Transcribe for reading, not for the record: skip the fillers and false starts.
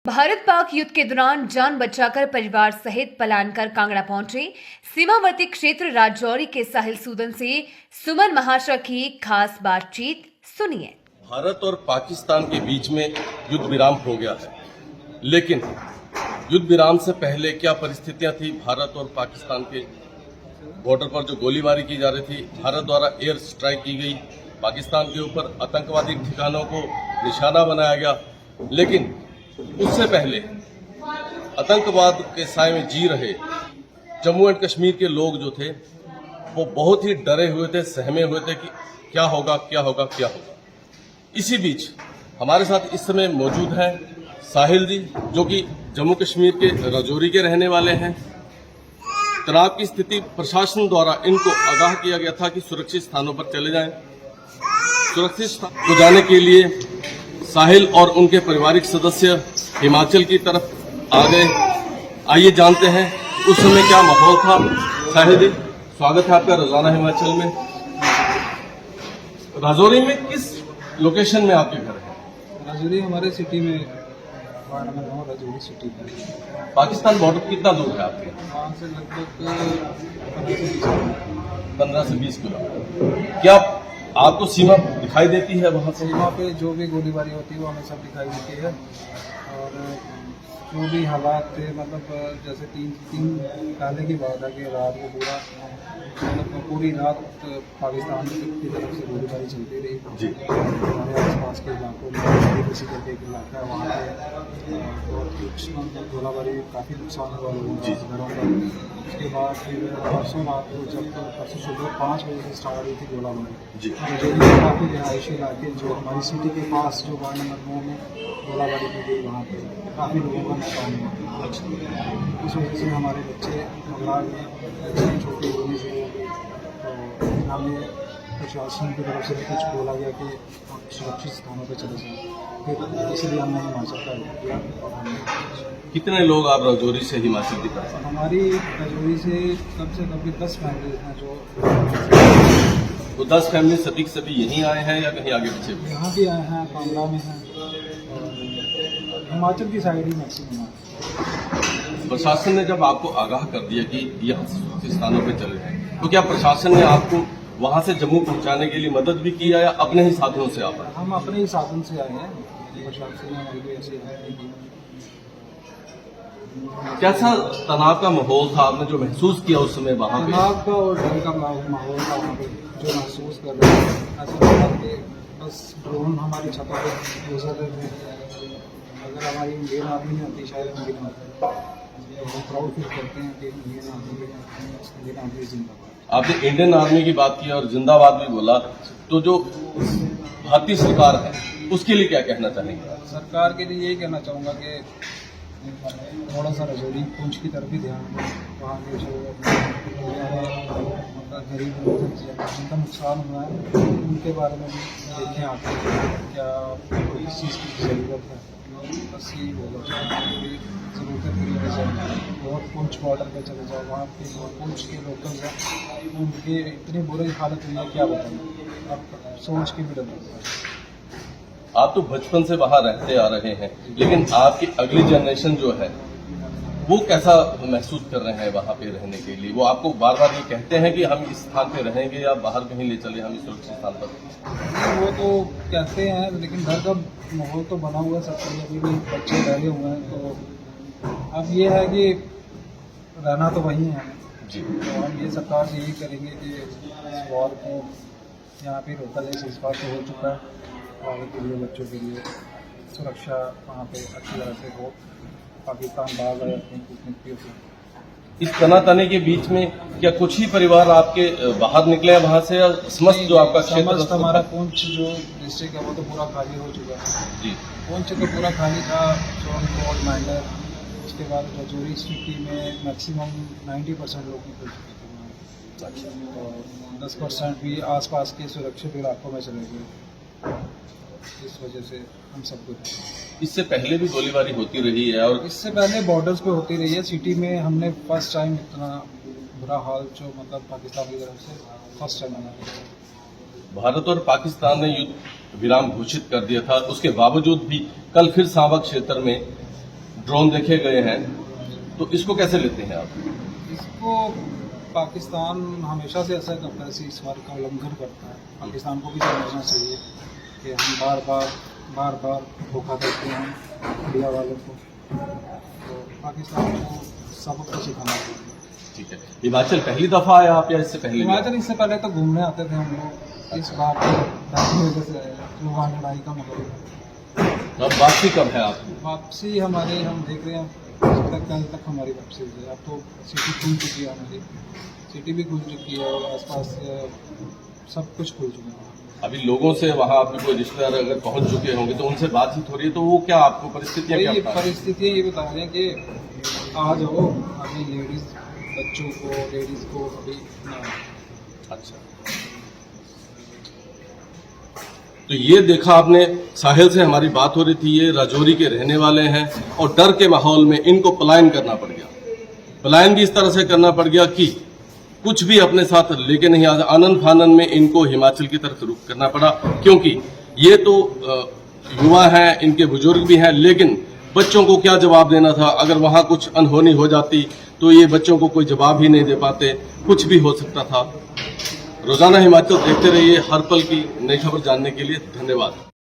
भारत पाक युद्ध के दौरान जान बचाकर परिवार सहित पलायन कर कांगड़ा पहुंचे सीमावर्ती क्षेत्र राजौरी के साहिल सूदन से सुमन महाशय की खास बातचीत सुनिए। भारत और पाकिस्तान के बीच में युद्ध विराम हो गया है, लेकिन युद्ध विराम से पहले क्या परिस्थितियां थी? भारत और पाकिस्तान के बॉर्डर पर जो गोलीबारी की जा रही थी, भारत द्वारा एयर स्ट्राइक की गई, पाकिस्तान के ऊपर आतंकवादी ठिकानों को निशाना बनाया गया। लेकिन उससे पहले आतंकवाद के साए में जी रहे जम्मू एंड कश्मीर के लोग जो थे वो बहुत ही डरे हुए थे, सहमे हुए थे कि क्या होगा क्या होगा क्या होगा। इसी बीच हमारे साथ इस समय मौजूद हैं साहिल जी, जो कि जम्मू कश्मीर के राजौरी के रहने वाले हैं। तनाव की स्थिति प्रशासन द्वारा इनको आगाह किया गया था कि सुरक्षित स्थानों पर चले जाएं। सुरक्षित स्थान को जाने के लिए साहिल और उनके पारिवारिक सदस्य हिमाचल की तरफ आ गए। आइए जानते हैं उस समय क्या माहौल था। साहिल जी, स्वागत है आपका रोजाना हिमाचल में। राजौरी में किस लोकेशन में आपके घर है? राजौरी हमारे सिटी में, वार्ड नंबर 9 राजौरी सिटी में। पाकिस्तान बॉर्डर कितना दूर है आपके? वहाँ से लगभग 15 से 20 किलोमीटर। क्या आपको सीमा दिखाई देती है? वहाँ से सीमा पे जो भी गोलीबारी होती है वो हमें सब दिखाई देती है, और जो भी हालात थे, मतलब जैसे तीन पहले की बात है कि रात को पूरी रात पाकिस्तान की तरफ से गोलीबारी चलती रही जी। हमारे आसपास के इलाकों में किसी करके एक इलाका है, वहाँ पे बहुत कुछ गोलीबारी, काफ़ी नुकसान हुआ लोगों के घरों का। उसके बाद फिर परसों रात को, जब परसों सुबह 5 बजे से स्टार्ट हुई थी गोलीबारी जी, जो काफ़ी रिहायशी इलाके जो हमारी सिटी के पास जो वार्ड नंबर 9 में गोलीबारी की गई, वहाँ पे काफ़ी लोगों का नुकसान हुआ। उस वजह से हमारे बच्चे घबरा गए, छोटे होने से हो गए। तो हमें प्रशासन की तरफ से भी कुछ बोला गया कि आप सुरक्षित स्थानों पर चले जाएँ, फिर इसलिए हमने हिमाचल का किया। और हमने कितने लोग आप राजौरी से हिमाचल की तरफ? हमारी राजौरी से कम से कम 10 फैमिली हैं जो वो 10 फैमिली सभी के सभी यहीं आए हैं या कहीं आगे पीछे? यहाँ भी आए हैं, कांगड़ा में हैं, और हिमाचल की साइड ही मैक्सिमम है। प्रशासन ने जब आपको आगाह कर दिया कि यहाँ सुरक्षित स्थानों पर चले जाएं, तो क्या प्रशासन ने आपको वहाँ से जम्मू पहुँचाने के लिए मदद भी की या अपने ही साधनों से आप आए? हम अपने ही साधन से आए हैं, प्रशासन ने हमारी कोई ऐसी हेल्प नहीं की। कैसा तनाव का माहौल था, आपने जो महसूस किया उस समय वहाँ पे? तनाव का और डर का माहौल था वहाँ पे, जो महसूस कर रहे हैं। ऐसा लगा कि बस ड्रोन हमारी छतों पर गुजर रहे थे। अगर हमारी इंडियन आर्मी नहीं होती शायद हम भी ना होते। हम प्राउड फील करते हैं कि इंडियन आर्मी जिंदाबाद। आपने इंडियन आर्मी की बात की और जिंदाबाद भी बोला, तो जो भारतीय सरकार है उसके लिए क्या कहना चाहेंगे? सरकार के लिए यही कहना चाहूँगा कि थोड़ा सा राजौरी पुंछ की तरफ भी ध्यान दें। वहाँ के जो मतलब गरीब लोग हैं जिनका नुकसान हुआ है, उनके बारे में भी देखें आके क्या किस चीज़ की ज़रूरत है। बस यही बोला कि ज़रूरत पूरी जाए। बहुत पुंछ बॉर्डर पे चले जाओ, वहाँ के पुंछ के लोकल हैं, उनके इतनी बुरी हालत हुई है क्या बताऊँ, अब सोच के भी डर लगता है। आप तो बचपन से वहाँ रहते आ रहे हैं, लेकिन आपकी अगली जनरेशन जो है वो कैसा महसूस कर रहे हैं वहाँ पे रहने के लिए? वो आपको बार बार ये कहते हैं कि हम इस स्थान पे रहेंगे या बाहर कहीं ले चले, हम इस सुरक्षित स्थान पर? वो तो कहते हैं, लेकिन घर का माहौल तो बना हुआ है सबके लिए, अभी भी बच्चे रहे हुए हैं। तो अब ये है कि रहना तो वही है जी। तो हम ये सरकार से यही करेंगे कि इस वॉर को यहाँ पे रोका जाए। सीज़फायर तो हो चुका है, आगे के लिए बच्चों के लिए सुरक्षा वहाँ पे अच्छी तरह से हो। पाकिस्तान बाहर आए अपनी कूटनीतियों से। इस तनातनी के बीच में क्या कुछ ही परिवार आपके बाहर निकले हैं वहाँ से, या समस्त जो आपका क्षेत्र? समस्त हमारा पुंछ जो डिस्ट्रिक्ट है वो तो पूरा खाली हो चुका है जी। पुंछ तो पूरा खाली था, सोनकोट, माइनर। उसके बाद राजौरी सिटी में मैक्सिमम 90% लोग निकल चुके थे। अच्छा। तो 10% भी आसपास के सुरक्षित इलाकों में चले गए। इस वजह से हम सब कुछ, इससे पहले भी गोलीबारी होती रही है और इससे पहले बॉर्डर्स पे होती रही है। सिटी में हमने फर्स्ट टाइम इतना बुरा हाल जो मतलब पाकिस्तान की तरफ से फर्स्ट टाइम आया। भारत और पाकिस्तान ने युद्ध विराम घोषित कर दिया था, उसके बावजूद भी कल फिर सांबा क्षेत्र में ड्रोन देखे गए हैं, तो इसको कैसे लेते हैं आप? इसको पाकिस्तान हमेशा से ऐसा करता है, सीज़फायर का उल्लंघन करता है। पाकिस्तान को भी समझना चाहिए कि हम बार बार धोखा देते हैं इंडिया वालों को, तो पाकिस्तान को सबक तो सिखाना चाहिए। ठीक है, हिमाचल पहली दफा आया आप या इससे पहले? हिमाचल इससे पहले तो घूमने आते थे हम लोग, इस बार की वजह से वहाँ लड़ाई का माहौल। अब वापसी कब है आपकी? वापसी हमारी हम देख रहे हैं कल तक हमारी वापसी हो जाए। अब तो सिटी खुल चुकी है, हमारी सिटी भी खुल चुकी है और आसपास सब कुछ खुल चुका है। अभी लोगों से वहाँ आपके कोई रिश्तेदार अगर पहुंच चुके होंगे तो उनसे बातचीत हो रही है, तो वो क्या आपको परिस्थितियाँ क्या बता रही हैं? परिस्थितियाँ ये बता रहे हैं कि आ जाओ, अभी लेडीज बच्चों को लेडीज को अभी ना। अच्छा, तो ये देखा आपने, साहिल से हमारी बात हो रही थी, ये राजौरी के रहने वाले हैं और डर के माहौल में इनको पलायन करना पड़ गया। पलायन भी इस तरह से करना पड़ गया कि कुछ भी अपने साथ लेके नहीं आ, आनंद फानन में इनको हिमाचल की तरफ रुख करना पड़ा, क्योंकि ये तो युवा हैं, इनके बुजुर्ग भी हैं, लेकिन बच्चों को क्या जवाब देना था? अगर वहां कुछ अनहोनी हो जाती तो ये बच्चों को कोई जवाब ही नहीं दे पाते, कुछ भी हो सकता था। रोजाना हिमाचल देखते रहिए, हर पल की नई खबर जानने के लिए धन्यवाद।